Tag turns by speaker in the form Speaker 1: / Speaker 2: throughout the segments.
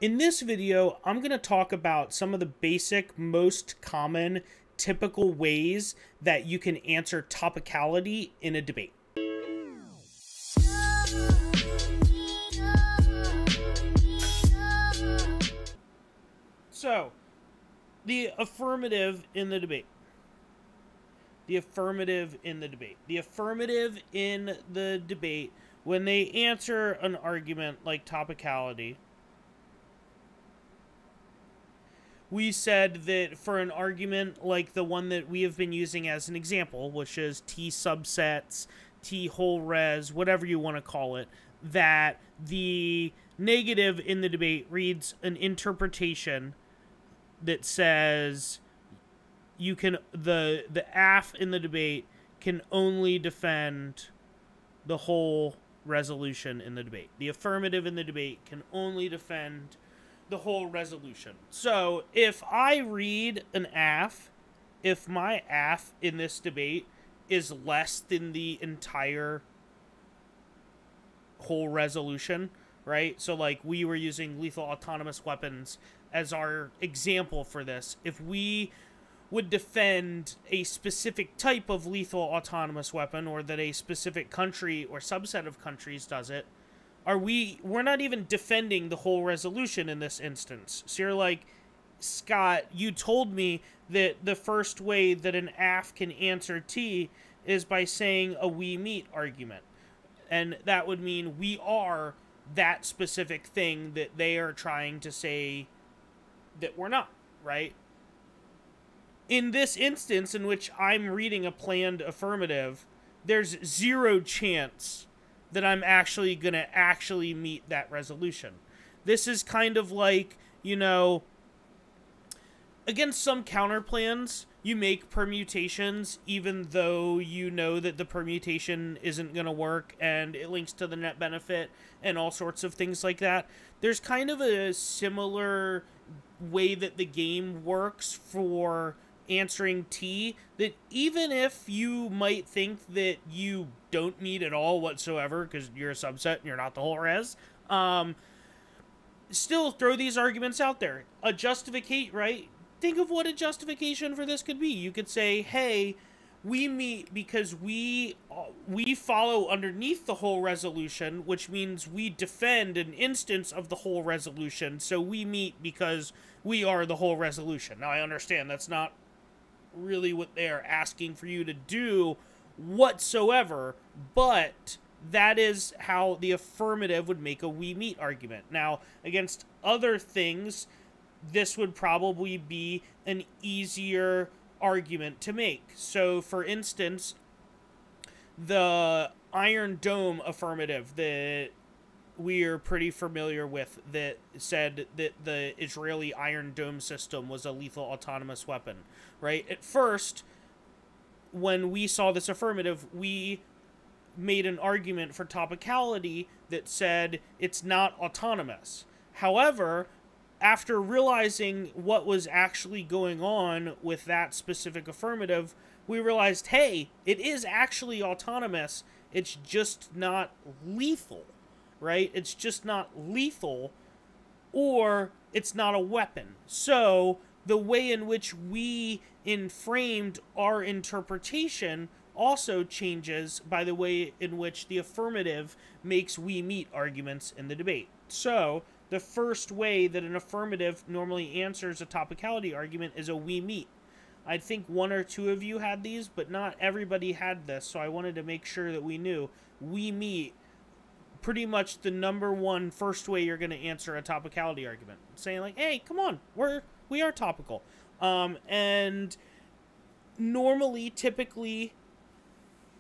Speaker 1: In this video, I'm going to talk about some of the basic, most common, typical ways that you can answer topicality in a debate. So, the affirmative in the debate. The affirmative in the debate. The affirmative in the debate, when they answer an argument like topicality, we said that for an argument like the one that we have been using as an example, which is T subsets, T whole res, whatever you want to call it, that the negative in the debate reads an interpretation that says you can the aff in the debate can only defend the whole resolution in the debate. The affirmative in the debate can only defend the whole resolution. So if I read an aff, if my aff in this debate is less than the entire whole resolution, right? So like we were using lethal autonomous weapons as our example for this. If we would defend a specific type of lethal autonomous weapon, or that a specific country or subset of countries does it, we're not even defending the whole resolution in this instance. So you're like, Scott, you told me that the first way that an aff can answer T is by saying a we meet argument. And that would mean we are that specific thing that they are trying to say that we're not, right? In this instance in which I'm reading a planned affirmative, there's zero chance that I'm actually going to meet that resolution. This is kind of like, you know, against some counter plans, you make permutations even though you know that the permutation isn't going to work and it links to the net benefit and all sorts of things like that. There's kind of a similar way that the game works for answering T, that even if you might think that you don't meet at all whatsoever because you're a subset and you're not the whole res, still throw these arguments out there. A justificate, right? Think of what a justification for this could be. You could say, hey, we meet because we follow underneath the whole resolution, which means we defend an instance of the whole resolution, so we meet because we are the whole resolution. Now, I understand that's not really what they're asking for you to do whatsoever, but that is how the affirmative would make a we meet argument. Now, against other things, this would probably be an easier argument to make. So, for instance, the Iron Dome affirmative that we're pretty familiar with, that said that the Israeli Iron Dome system was a lethal autonomous weapon, right? At first, when we saw this affirmative, we made an argument for topicality that said it's not autonomous. However, after realizing what was actually going on with that specific affirmative, we realized, hey, it is actually autonomous, it's just not lethal, right? It's just not lethal, or it's not a weapon. So the way in which we framed our interpretation also changes by the way in which the affirmative makes we meet arguments in the debate. So the first way that an affirmative normally answers a topicality argument is a we meet. I think one or two of you had these, but not everybody had this, so I wanted to make sure that we knew we meet pretty much the number one first way you're going to answer a topicality argument. Saying like, hey, come on, we are topical. And normally, typically,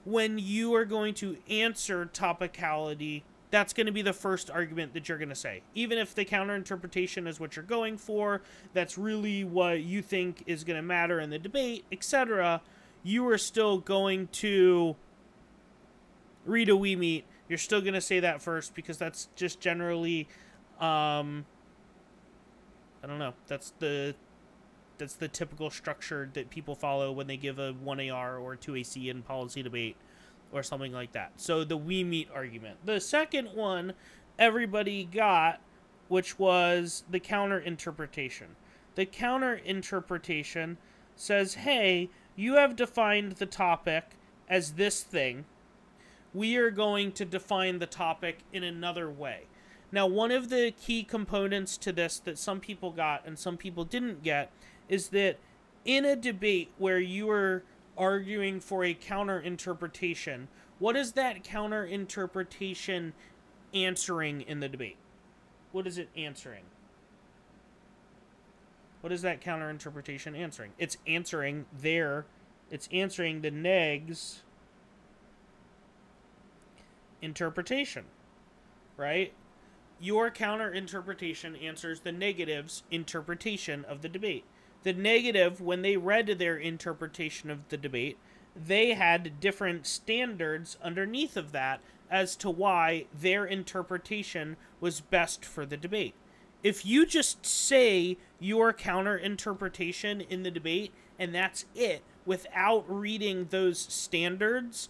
Speaker 1: when you are going to answer topicality, that's going to be the first argument that you're going to say. Even if the counterinterpretation is what you're going for, that's really what you think is going to matter in the debate, etc., you are still going to read a we meet. You're still going to say that first because that's just generally, I don't know, that's the typical structure that people follow when they give a 1AR or 2AC in policy debate or something like that. So the we meet argument. The second one everybody got which was the counter interpretation. The counter interpretation says, hey, you have defined the topic as this thing. We are going to define the topic in another way. Now, one of the key components to this that some people got and some people didn't get is that in a debate where you are arguing for a counter interpretation, what is that counter interpretation answering in the debate? What is it answering? What is that counter interpretation answering? It's answering the neg's interpretation, right? Your counter interpretation answers the negative's interpretation of the debate. The negative, when they read their interpretation of the debate, they had different standards underneath of that as to why their interpretation was best for the debate. If you just say your counter interpretation in the debate and that's it, without reading those standards,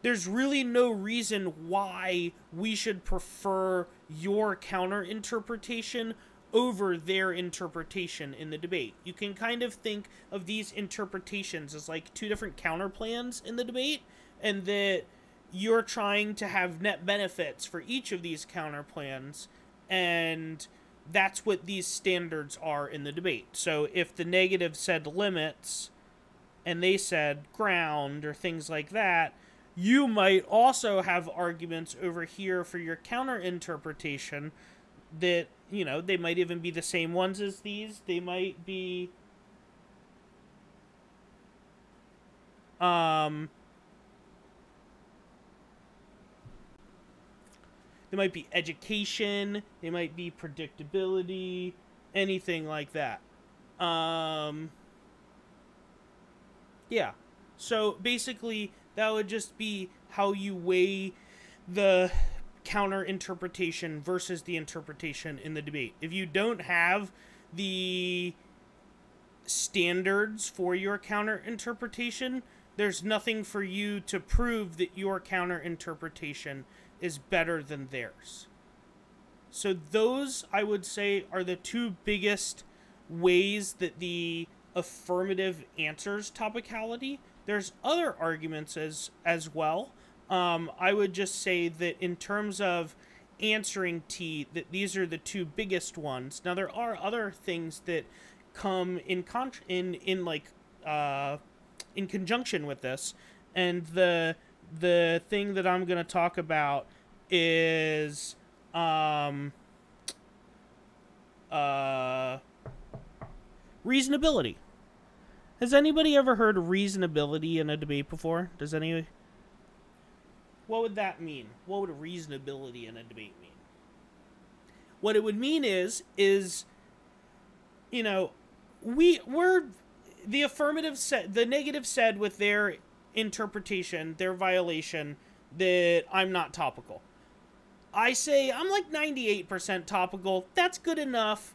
Speaker 1: there's really no reason why we should prefer your counter interpretation over their interpretation in the debate. You can kind of think of these interpretations as like two different counter plans in the debate, and that you're trying to have net benefits for each of these counter plans, and that's what these standards are in the debate. So if the negative said limits and they said ground or things like that, you might also have arguments over here for your counter interpretation that, you know, they might even be the same ones as these. They might be they might be education, they might be predictability, anything like that. Yeah. So basically, that would just be how you weigh the counter interpretation versus the interpretation in the debate. If you don't have the standards for your counter interpretation, there's nothing for you to prove that your counter interpretation is better than theirs. So those, I would say, are the two biggest ways that the affirmative answers topicality. There's other arguments as well. I would just say that in terms of answering T, that these are the two biggest ones. Now there are other things that come in conjunction with this, and the thing that I'm going to talk about is reasonability. Has anybody ever heard of reasonability in a debate before? Does any? What would that mean? What would reasonability in a debate mean? What it would mean is you know, we're the affirmative said, the negative said with their interpretation, their violation, that I'm not topical. I say I'm like 98% topical. That's good enough.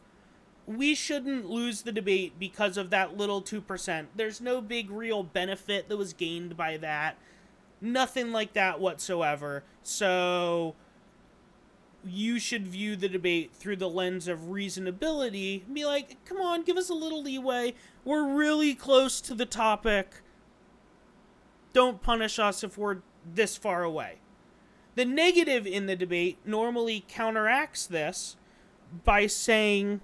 Speaker 1: We shouldn't lose the debate because of that little 2%. There's no big real benefit that was gained by that. Nothing like that whatsoever. So you should view the debate through the lens of reasonability. Be like, come on, give us a little leeway. We're really close to the topic. Don't punish us if we're this far away. The negative in the debate normally counteracts this by saying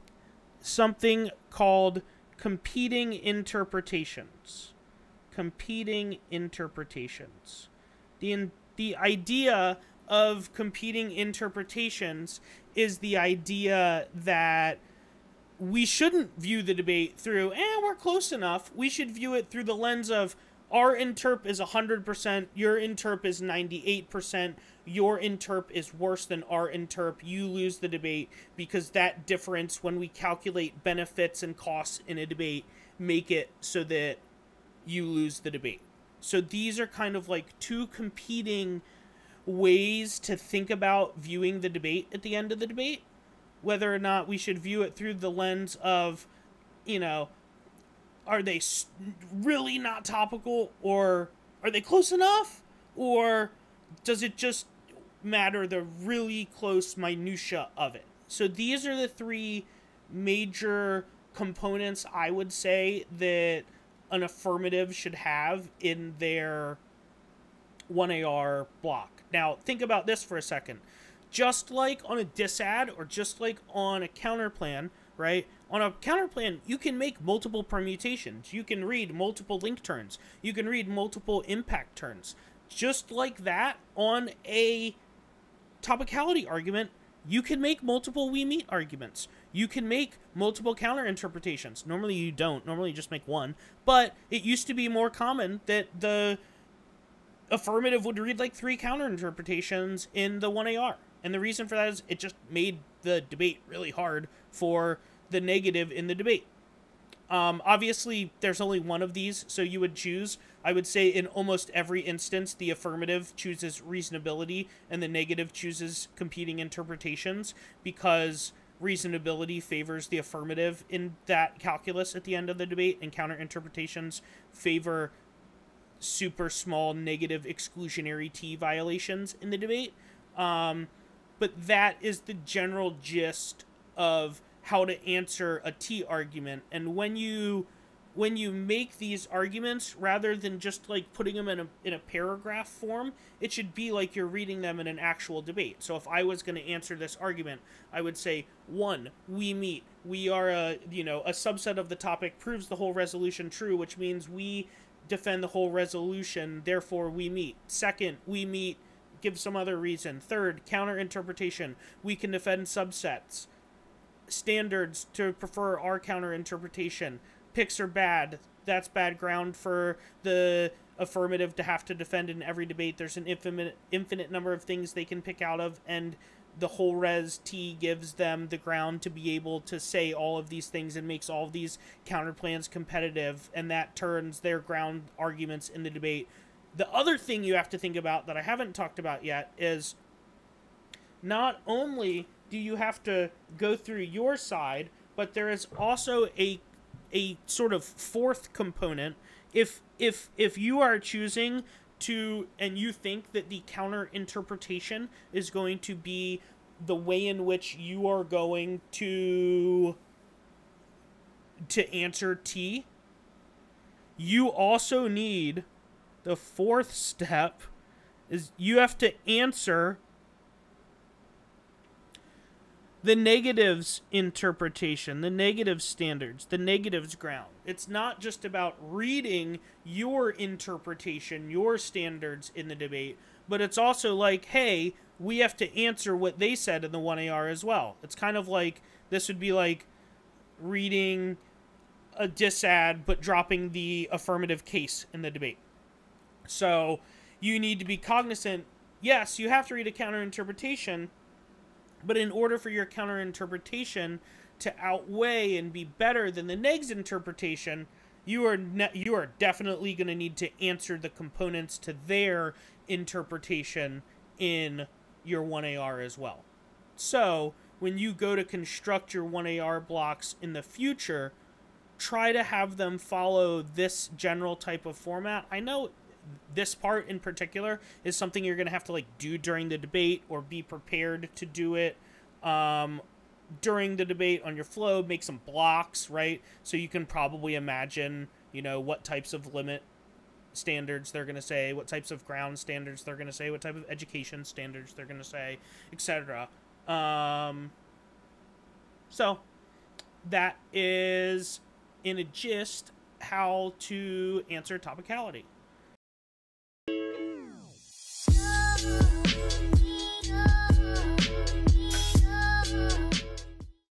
Speaker 1: something called competing interpretations. Competing interpretations. The idea of competing interpretations is the idea that we shouldn't view the debate through, we're close enough. We should view it through the lens of our interp is 100%, your interp is 98%, your interp is worse than our interp, you lose the debate, because that difference when we calculate benefits and costs in a debate make it so that you lose the debate. So these are kind of like two competing ways to think about viewing the debate at the end of the debate. Whether or not we should view it through the lens of, you know, are they really not topical, or are they close enough, or does it just matter the really close minutia of it? So these are the three major components, I would say, that an affirmative should have in their 1AR block. Now, think about this for a second. Just like on a disad or just like on a counter plan, right? On a counter plan, you can make multiple permutations. You can read multiple link turns. You can read multiple impact turns. Just like that, on a topicality argument, you can make multiple we meet arguments. You can make multiple counter interpretations. Normally you don't. Normally you just make one. But it used to be more common that the affirmative would read like 3 counter interpretations in the 1AR. And the reason for that is it just made the debate really hard for the negative in the debate. Obviously, there's only one of these, so you would choose. I would say in almost every instance, the affirmative chooses reasonability and the negative chooses competing interpretations, because reasonability favors the affirmative in that calculus at the end of the debate, and counter interpretations favor super small negative exclusionary T violations in the debate. But that is the general gist of how to answer a T argument. And when you make these arguments, rather than just like putting them in a paragraph form, it should be like you're reading them in an actual debate. So if I was going to answer this argument, I would say, 1, we meet. We are a subset of the topic proves the whole resolution true, which means we defend the whole resolution, therefore we meet. 2nd, we meet, give some other reason. 3rd, counter interpretation, we can defend subsets. Standards to prefer our counter interpretation. Picks are bad. That's bad ground for the affirmative to have to defend in every debate. There's an infinite number of things they can pick out of, and the whole res T gives them the ground to be able to say all of these things and makes all of these counter plans competitive, and that turns their ground arguments in the debate. The other thing you have to think about that I haven't talked about yet is not only do you have to go through your side, but there is also a sort of 4th component. If you are choosing to, and you think that the counter interpretation is going to be the way in which you are going to answer T, you also need, the 4th step is you have to answer the negatives interpretation, the negative standards, the negatives ground. It's not just about reading your interpretation, your standards in the debate, but it's also like, hey, we have to answer what they said in the 1AR as well. It's kind of like, this would be like reading a disad, but dropping the affirmative case in the debate. So you need to be cognizant, yes, you have to read a counter interpretation, but in order for your counter interpretation to outweigh and be better than the neg's interpretation, you are definitely going to need to answer the components to their interpretation in your 1AR as well. So when you go to construct your 1AR blocks in the future, try to have them follow this general type of format. I know this part in particular is something you're going to have to like do during the debate, or be prepared to do it during the debate on your flow. Make some blocks, right? So you can probably imagine, what types of limit standards they're going to say, what types of ground standards they're going to say, what type of education standards they're going to say, etc. So that is, in a gist, how to answer topicality.